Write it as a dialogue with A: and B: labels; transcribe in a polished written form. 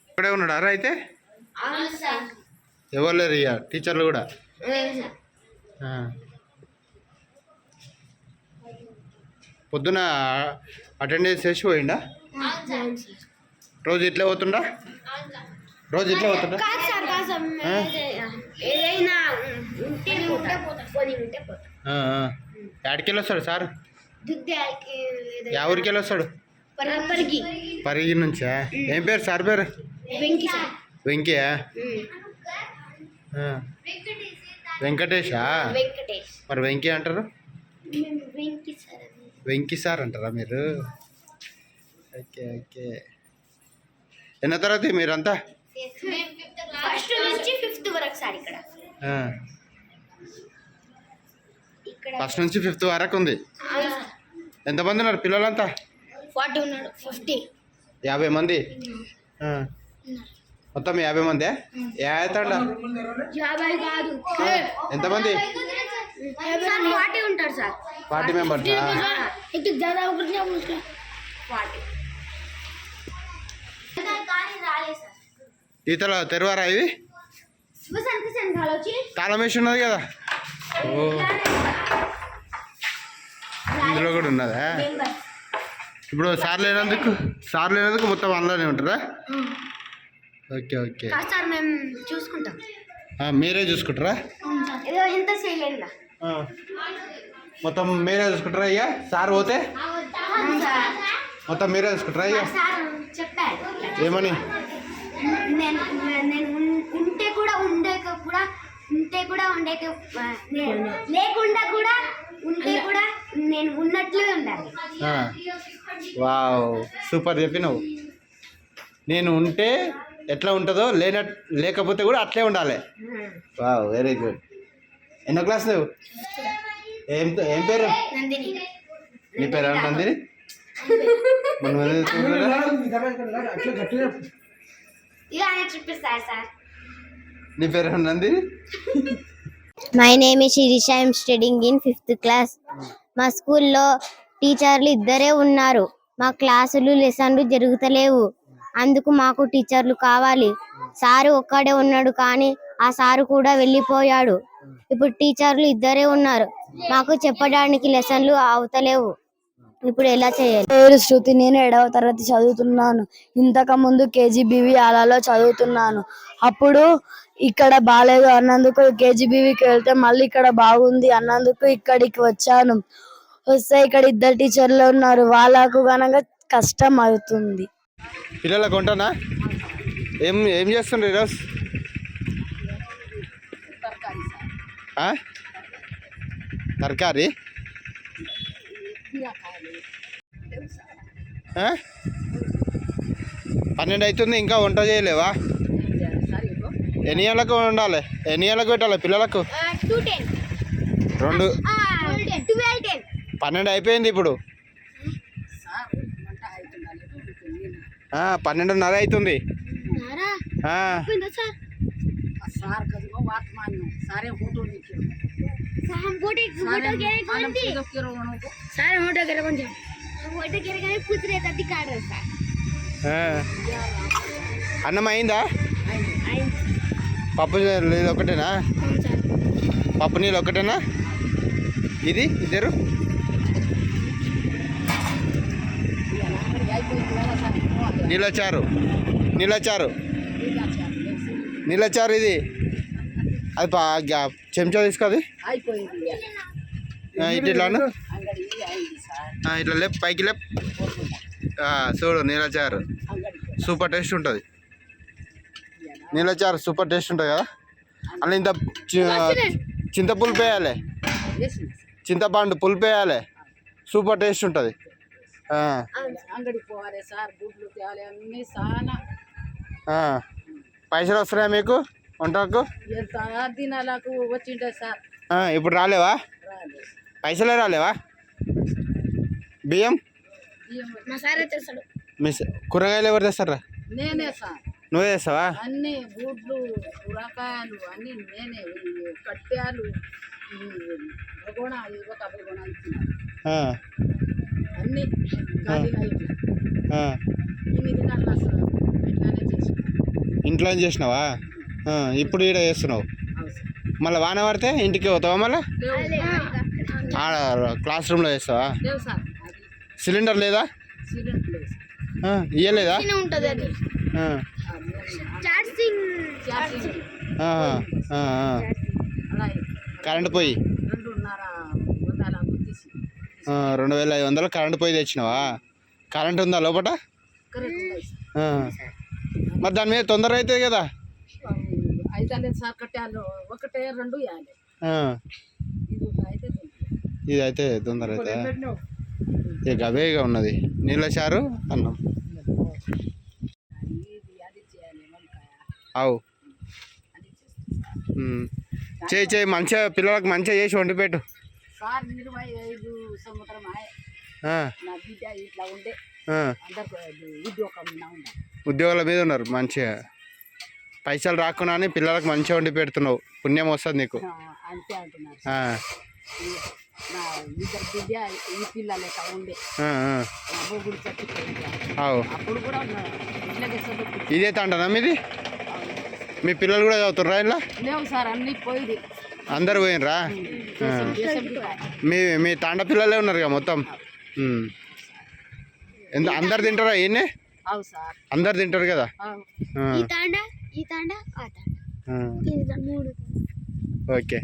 A: ఇక్కడే ఉన్నాడా అయితే? ఎవరు లేరు ఇక టీచర్లు కూడా. పొద్దున అటెండెన్స్ చేసి పోయిండా? రోజు ఇట్లే పోతుండా? రోజు ఇట్లా పోతుండా? ఎక్కడికి వెళ్ళొస్తాడు సార్? ఊరికి వెళ్ళొస్తాడు? పరిగి నుంచా? ఏం పేరు సార్ పేరు? వెంకయ్య. వెంకటేషా? మరి వెంకయ్య అంటారు, వెంకీ సార్ అంటారా మీరు? Okay okay. ఎన్నో తరగతి మీరంతా?
B: ఫస్ట్ నుంచి ఫిఫ్త్ వరకు సార్.
A: ఫస్ట్ నుంచి ఫిఫ్త్ వరకు ఉంది. ఎంతమంది ఉన్నారు పిల్లలంతా?
B: 40 ఉన్నాడు.
A: 50 మంది. మొత్తం 50 మంది. ఎంతమంది?
B: 40 ఉంటారు సార్.
A: 40 మెంబర్స్. ఈతల తెరవారా ఇవి? తాళం వేసి ఉన్నది కదా. ఓ ఇందులో కూడా ఉన్నదా? ఇప్పుడు సార్ లేనందుకు మొత్తం అందులోనే ఉంటారా? Okay okay.
B: మేము చూసుకుంటాం.
A: మీరే చూసుకుంటారా? మొత్తం మీరే చూసుకుంటారా? అయ్యా సార్ పోతే మొత్తం మీరే చూసుకుంటారా? అయ్యా ఏమని?
B: నేను ఉంటే కూడా లేకుండా కూడా ఉంటే కూడా నేను ఉన్నట్లే ఉండాలి.
A: వావ్ సూపర్ చెప్పినావు. నేను ఉంటే ఎట్లా ఉంటుందో లేకపోతే కూడా అట్లే ఉండాలి. Wow very good. ఎన్నో క్లాస్ నువ్వు? ఏం పేరు? నీ పేరు నందిని? నీ పేరు Nandini?
C: My name is Shirisha. I'm studying in 5th class. మా స్కూల్లో టీచర్లు 2 ఉన్నారు. మా క్లాసులు లెసన్లు జరుగుతలేవు. అందుకు మాకు టీచర్లు కావాలి. సారు ఒక్కడే ఉన్నాడు కానీ ఆ సారు కూడా వెళ్ళిపోయాడు. ఇప్పుడు టీచర్లు 2 ఉన్నారు. మాకు చెప్పడానికి లెసన్లు అవుతలేవు. ఇప్పుడు ఎలా చేయాలి?
D: పేరు శృతి. నేను 7వ తరగతి చదువుతున్నాను. ఇంతకు ముందు KGBV ఆలలో చదువుతున్నాను. అప్పుడు ఇక్కడ బాగాలేదు అన్నందుకు KGBVకి వెళ్తే మళ్ళీ ఇక్కడ బాగుంది అన్నందుకు ఇక్కడికి వచ్చాను. వస్తే ఇక్కడ 2 టీచర్లు ఉన్నారు. వాళ్ళకు కనుక కష్టం అవుతుంది.
A: పిల్లలకు ఉంటానా? ఏం చేస్తుండ్రు ఈరోజు? తరకారీ? 12 అవుతుంది ఇంకా వంట చేయలేవా? ఎన్ని గంటలకు ఉండాలి? ఎన్ని గంటలకు పెట్టాలి పిల్లలకు? 12 అయిపోయింది ఇప్పుడు. 12:30 అవుతుంది. అన్నం అయిందా? పప్పు నీళ్ళు ఒకటేనా? పప్పు నీళ్ళు ఒకటేనా? ఇది 2 నీళ్ళచారు ఇది. అది చెంచా తీసుకోది ఇట్లాను. ఇట్లా లేపు పైకి లేపు. చూడు నీళ్ళచారు సూపర్ టేస్ట్ ఉంటుంది. నీళ్ళచారు సూపర్ టేస్ట్ ఉంటుంది కదా. అలా ఇంత చింతపులుపు వేయాలి, చింతపండు పులుపు వేయాలి. సూపర్ టేస్ట్ ఉంటుంది. పైసలు వస్తున్నాయా మీకు వంటకు? ఇప్పుడు రాలేవా? పైసలే రాలేవా? బియ్యం కూరగాయలు ఎవరు తెస్తారా?
E: నేనే సార్
A: నువ్వే చేస్తావా?
E: అన్ని బూట్లు కూరగాయలు అన్ని నేనే ఈ కట్టాలు ఈ బగోణ ఒక బగోణ ఇచ్చినారు
A: ఆ,
E: అన్ని గాలిలో ఇట్లా
A: ఆ.
E: ఇన్ని దినాలు అసలు ఇట్లానే చేసిన
A: ఇంట్లో చేసినావా? ఆ, ఇప్పుడు ఈడ చేస్తున్నావు.
E: అవసరం
A: మళ్ళీ వాన పడితే ఇంటికి పోతావా? మళ్ళీ ఆడ క్లాస్ రూమ్లో చేస్తావా?
E: లేవు సార్ అది
A: సిలిండర్ లేదా?
E: సిలిండర్ లేదు సార్
A: ఇయ్యలేదా?
B: ఉంటది అది
A: ఆ,
B: చార్జింగ్
E: ఛార్జింగ్
A: ఆ, ఆ, ఆ.
E: అలా
A: కరెంట్ పోయి
E: 2,500 వందల తీసి
A: 2,500 కరెంట్ పోయి తెచ్చినావా? కరెంట్ ఉందా లోపల?
E: కరెక్ట్ ఉన్నాయి సార్
A: ఆ. మరి దాని మీద తొందర అవుతుంది కదా?
E: అయితే సార్ కట్టాలు ఒకటే 2 వేయాలి
A: ఆ,
E: ఇది అయితే
A: ఇదైతే తొందర అవుతుందా? ఇక అవే ఇక ఉన్నది నీళ్ళ చారు అన్నం.
E: ఇది అది చేయాలి వంకాయ
A: అవు
E: అది చేస్తాం
A: చేయి మంచిగా పిల్లలకు మంచిగా చేసి వండి పెట్టు.
E: సార్ 25 సంవత్సరం
A: ఆ,
E: నా బిడ్డ ఇట్లా ఉండే
A: ఆ.
E: అందరికి ఉద్యోగం ఉండే
A: ఉద్యోగాల మీద ఉన్నారు మంచిగా. పైసలు రాకున్నా అని పిల్లలకు మంచిగా వండి పెడుతున్నావు, పుణ్యం వస్తుంది నీకు.
E: అంతే అంటున్నారు
A: ఆ,
E: నా ఇద్దరు బిడ్డ ఈ పిల్ల లెక్క ఉండే
A: ఆ, ఆ.
E: నా మొగుడు చచ్చిపోయింది
A: అవు
E: అప్పుడు కూడా ఇట్లాగే చదువుకుంటూ
A: ఇదే తంటనా మీది? మీ పిల్లలు కూడా చదువుతుర్రా ఇలా?
E: లేవు సార్ అన్ని పోయింది
A: అందరు పోయినరా? మీ తాండ పిల్లలే ఉన్నారు కదా మొత్తం. ఎంత అందరు తింటారా? ఈయనే
E: అవు సార్
A: అందరు తింటారు కదా?
E: అవు
A: ఆ,
B: ఈ తాండ ఆ తాండ
A: ఆ.
B: మూడు
A: ఓకే.